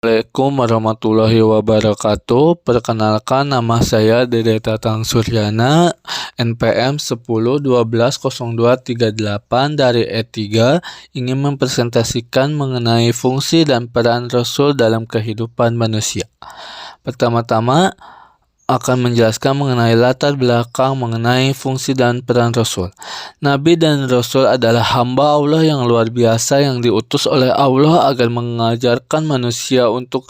Assalamualaikum warahmatullahi wabarakatuh. Perkenalkan, nama saya Dede Tatang Suryana, NPM 10120238 dari E3, ingin mempresentasikan mengenai fungsi dan peran Rasul dalam kehidupan manusia. Pertama-tama akan menjelaskan mengenai latar belakang mengenai fungsi dan peran Rasul. Nabi dan Rasul adalah hamba Allah yang luar biasa yang diutus oleh Allah agar mengajarkan manusia untuk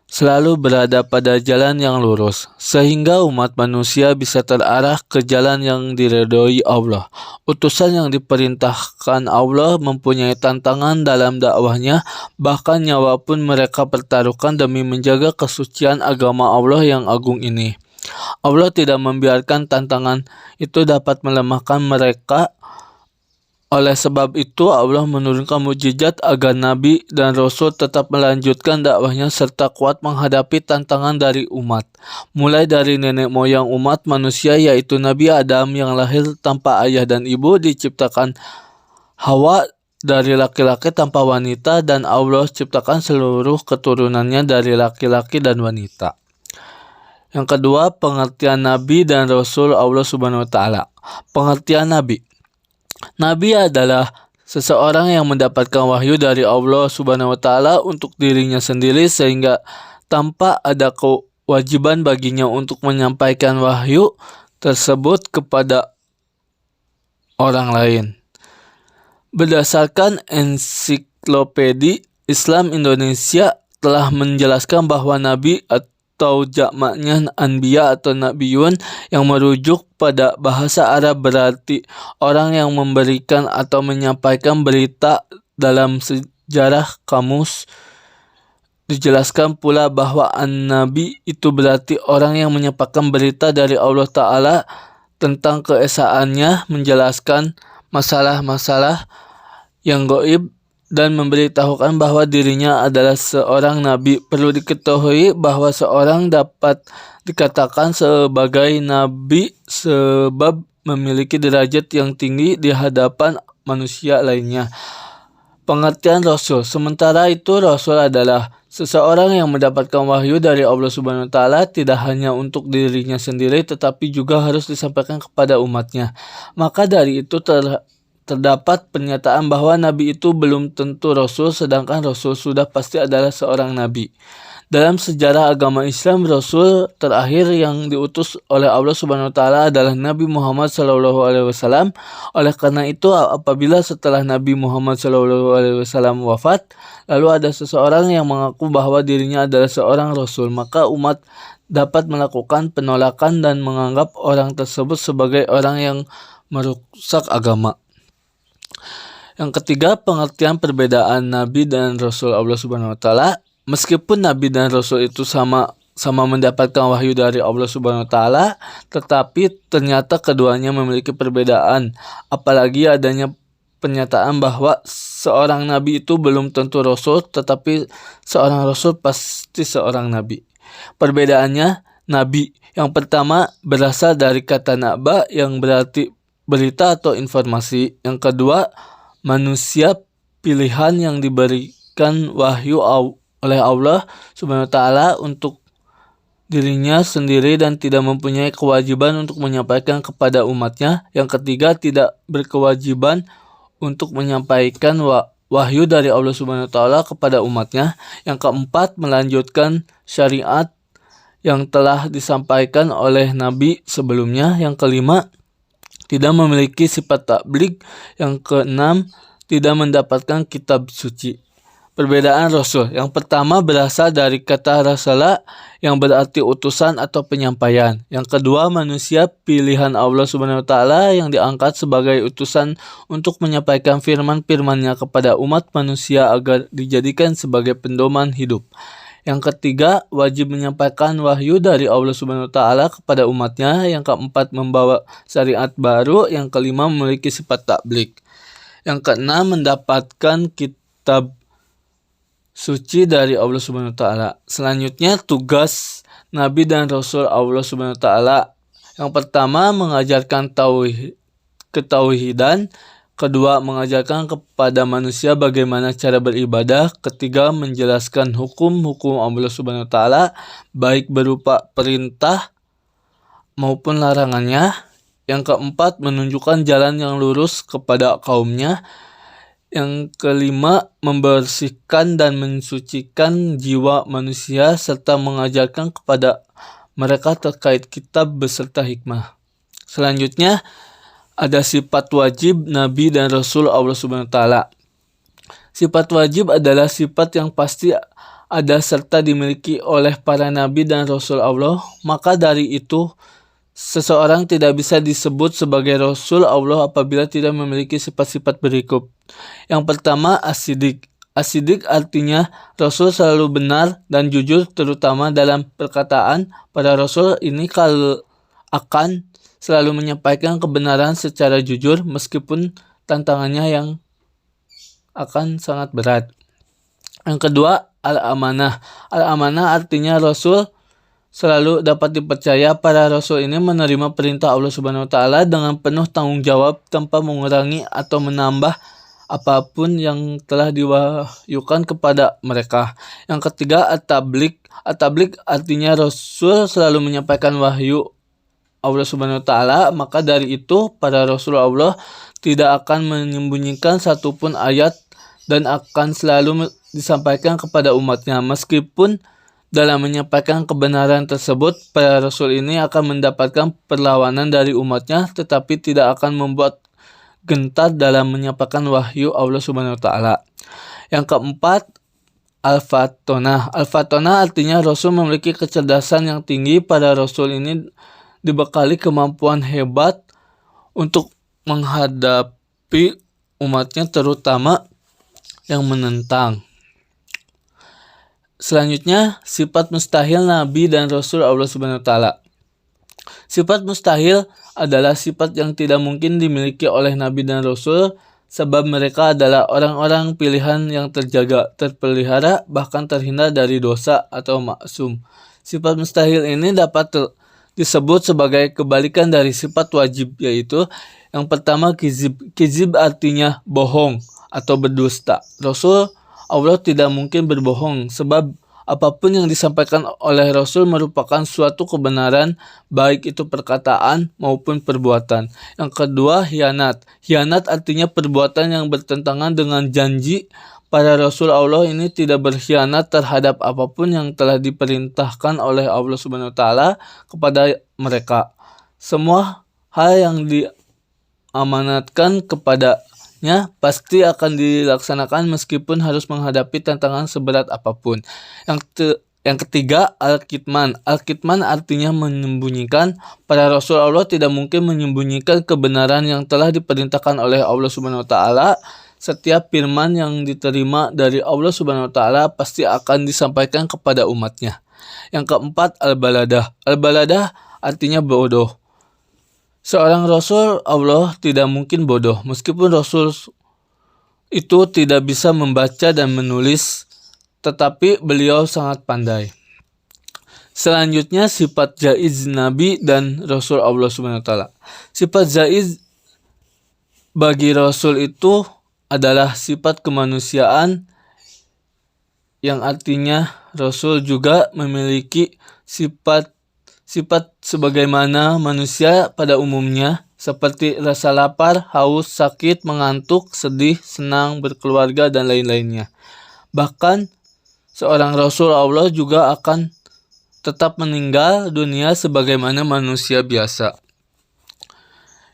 selalu berada pada jalan yang lurus, sehingga umat manusia bisa terarah ke jalan yang diridhoi Allah. Utusan yang diperintahkan Allah mempunyai tantangan dalam dakwahnya, bahkan nyawa pun mereka pertaruhkan demi menjaga kesucian agama Allah yang agung ini. Allah tidak membiarkan tantangan itu dapat melemahkan mereka. Oleh sebab itu, Allah menurunkan mukjizat agar Nabi dan Rasul tetap melanjutkan dakwahnya serta kuat menghadapi tantangan dari umat. Mulai dari nenek moyang umat manusia, yaitu Nabi Adam yang lahir tanpa ayah dan ibu, diciptakan Hawa dari laki-laki tanpa wanita, dan Allah ciptakan seluruh keturunannya dari laki-laki dan wanita. Yang kedua, pengertian Nabi dan Rasul Allah Subhanahu wa Ta'ala. Pengertian Nabi. Nabi adalah seseorang yang mendapatkan wahyu dari Allah Subhanahu wa Ta'ala untuk dirinya sendiri, sehingga tanpa ada kewajiban baginya untuk menyampaikan wahyu tersebut kepada orang lain. Berdasarkan Ensiklopedia Islam Indonesia telah menjelaskan bahwa Nabi atau jamaknya Anbiya atau Nabiyun yang merujuk pada bahasa Arab berarti orang yang memberikan atau menyampaikan berita. Dalam sejarah kamus dijelaskan pula bahwa An-Nabi itu berarti orang yang menyampaikan berita dari Allah Ta'ala tentang keesaannya, menjelaskan masalah-masalah yang gaib, dan memberitahukan bahwa dirinya adalah seorang nabi. Perlu diketahui bahwa seorang dapat dikatakan sebagai nabi sebab memiliki derajat yang tinggi di hadapan manusia lainnya. Pengertian Rasul. Sementara itu, Rasul adalah seseorang yang mendapatkan wahyu dari Allah Subhanahu wa Ta'ala tidak hanya untuk dirinya sendiri, tetapi juga harus disampaikan kepada umatnya. Maka dari itu terdapat pernyataan bahwa Nabi itu belum tentu Rasul, sedangkan Rasul sudah pasti adalah seorang Nabi. Dalam sejarah agama Islam, Rasul terakhir yang diutus oleh Allah Subhanahu wa Ta'ala adalah Nabi Muhammad SAW. Oleh karena itu, apabila setelah Nabi Muhammad SAW wafat, lalu ada seseorang yang mengaku bahwa dirinya adalah seorang Rasul, maka umat dapat melakukan penolakan dan menganggap orang tersebut sebagai orang yang merusak agama. Yang ketiga, pengertian perbedaan Nabi dan Rasul Allah Subhanahu wa Ta'ala. Meskipun Nabi dan Rasul itu sama mendapatkan wahyu dari Allah Subhanahu wa Ta'ala, tetapi ternyata keduanya memiliki perbedaan. Apalagi adanya pernyataan bahwa seorang Nabi itu belum tentu Rasul, tetapi seorang Rasul pasti seorang Nabi. Perbedaannya, Nabi yang pertama berasal dari kata naba yang berarti berita atau informasi. Yang kedua, manusia pilihan yang diberikan wahyu oleh Allah Subhanahu wa Ta'ala untuk dirinya sendiri dan tidak mempunyai kewajiban untuk menyampaikan kepada umatnya. Yang ketiga, tidak berkewajiban untuk menyampaikan wahyu dari Allah Subhanahu wa Ta'ala kepada umatnya. Yang keempat, melanjutkan syariat yang telah disampaikan oleh Nabi sebelumnya. Yang kelima, tidak memiliki sifat tabligh. Yang keenam, tidak mendapatkan kitab suci. Perbedaan Rasul. Yang pertama berasal dari kata rasalah yang berarti utusan atau penyampaian. Yang kedua, manusia pilihan Allah Subhanahu wa Ta'ala yang diangkat sebagai utusan untuk menyampaikan firman-firman-Nya kepada umat manusia agar dijadikan sebagai pedoman hidup. Yang ketiga, wajib menyampaikan wahyu dari Allah Subhanahu wa Ta'ala kepada umatnya. Yang keempat, membawa syariat baru. Yang kelima, memiliki sifat tabligh. Yang keenam, mendapatkan kitab suci dari Allah Subhanahu wa Ta'ala. Selanjutnya, tugas Nabi dan Rasul Allah Subhanahu wa Ta'ala. Yang pertama, mengajarkan ketauhidan Kedua, mengajarkan kepada manusia bagaimana cara beribadah. Ketiga, menjelaskan hukum-hukum Allah Subhanahu wa taala baik berupa perintah maupun larangannya. Yang keempat, menunjukkan jalan yang lurus kepada kaumnya. Yang kelima, membersihkan dan mensucikan jiwa manusia serta mengajarkan kepada mereka terkait kitab beserta hikmah. Selanjutnya, ada sifat wajib Nabi dan Rasul Allah Subhanahu wa taala. Sifat wajib adalah sifat yang pasti ada serta dimiliki oleh para nabi dan rasul Allah. Maka dari itu, seseorang tidak bisa disebut sebagai Rasul Allah apabila tidak memiliki sifat-sifat berikut. Yang pertama, as-siddiq. As-siddiq artinya Rasul selalu benar dan jujur, terutama dalam perkataan. Para Rasul ini akan selalu menyampaikan kebenaran secara jujur meskipun tantangannya yang akan sangat berat. Yang kedua, al-amanah. Al-amanah artinya Rasul selalu dapat dipercaya. Para Rasul ini menerima perintah Allah Subhanahu wa taala dengan penuh tanggung jawab tanpa mengurangi atau menambah apapun yang telah diwahyukan kepada mereka. Yang ketiga, at-tabligh. At-tabligh artinya Rasul selalu menyampaikan wahyu Allah Subhanahu wa taala. Maka dari itu, para Rasul Allah tidak akan menyembunyikan satupun ayat dan akan selalu disampaikan kepada umatnya. Meskipun dalam menyampaikan kebenaran tersebut, para Rasul ini akan mendapatkan perlawanan dari umatnya, tetapi tidak akan membuat gentar dalam menyampaikan wahyu Allah Subhanahu wa taala. Yang keempat, al-fatonah. Al-fatonah artinya Rasul memiliki kecerdasan yang tinggi. Para Rasul ini dibekali kemampuan hebat untuk menghadapi umatnya, terutama yang menentang. Selanjutnya, sifat mustahil Nabi dan Rasul Allah Subhanahu wa taala. Sifat mustahil adalah sifat yang tidak mungkin dimiliki oleh Nabi dan Rasul, sebab mereka adalah orang-orang pilihan yang terjaga, terpelihara, bahkan terhindar dari dosa atau maksum. Sifat mustahil ini dapat disebut sebagai kebalikan dari sifat wajib, yaitu yang pertama, kizib. Kizib artinya bohong atau berdusta. Rasul Allah tidak mungkin berbohong, sebab apapun yang disampaikan oleh Rasul merupakan suatu kebenaran, baik itu perkataan maupun perbuatan. Yang kedua, khianat. Khianat artinya perbuatan yang bertentangan dengan janji. Para Rasul Allah ini tidak berkhianat terhadap apapun yang telah diperintahkan oleh Allah Subhanahu wa taala kepada mereka. Semua hal yang diamanatkan kepadanya pasti akan dilaksanakan meskipun harus menghadapi tantangan seberat apapun. Yang ketiga, al-kitman. Al-kitman artinya menyembunyikan. Para Rasul Allah tidak mungkin menyembunyikan kebenaran yang telah diperintahkan oleh Allah Subhanahu wa taala. Setiap firman yang diterima dari Allah Subhanahu wa taala pasti akan disampaikan kepada umatnya. Yang keempat, al-baladah. Al-baladah artinya bodoh. Seorang Rasul Allah tidak mungkin bodoh, meskipun Rasul itu tidak bisa membaca dan menulis, tetapi beliau sangat pandai. Selanjutnya, sifat jaiz Nabi dan Rasul Allah Subhanahu wa taala. Sifat jaiz bagi Rasul itu adalah sifat kemanusiaan, yang artinya Rasul juga memiliki sifat sebagaimana manusia pada umumnya, seperti rasa lapar, haus, sakit, mengantuk, sedih, senang, berkeluarga, dan lain-lainnya. Bahkan seorang Rasul Allah juga akan tetap meninggal dunia sebagaimana manusia biasa.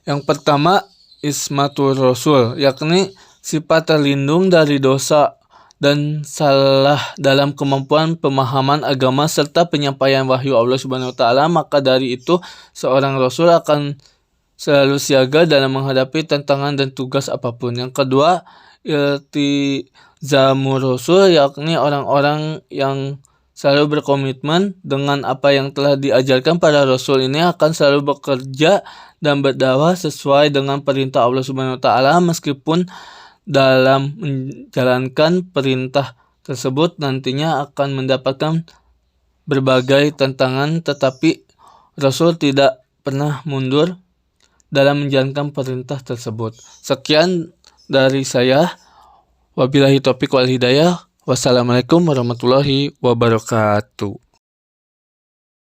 Yang pertama, ismatul Rasul, yakni sifat terlindung dari dosa dan salah dalam kemampuan pemahaman agama serta penyampaian wahyu Allah Subhanahu wa taala. Maka dari itu, seorang Rasul akan selalu siaga dalam menghadapi tantangan dan tugas apapun. Yang kedua, iltizamur Rasul, yakni orang-orang yang selalu berkomitmen dengan apa yang telah diajarkan para Rasul ini akan selalu bekerja dan berdakwah sesuai dengan perintah Allah Subhanahu wa taala, meskipun dalam menjalankan perintah tersebut nantinya akan mendapatkan berbagai tantangan, tetapi Rasul tidak pernah mundur dalam menjalankan perintah tersebut. Sekian dari saya. Wabillahi taufiq wal hidayah. Wassalamualaikum warahmatullahi wabarakatuh.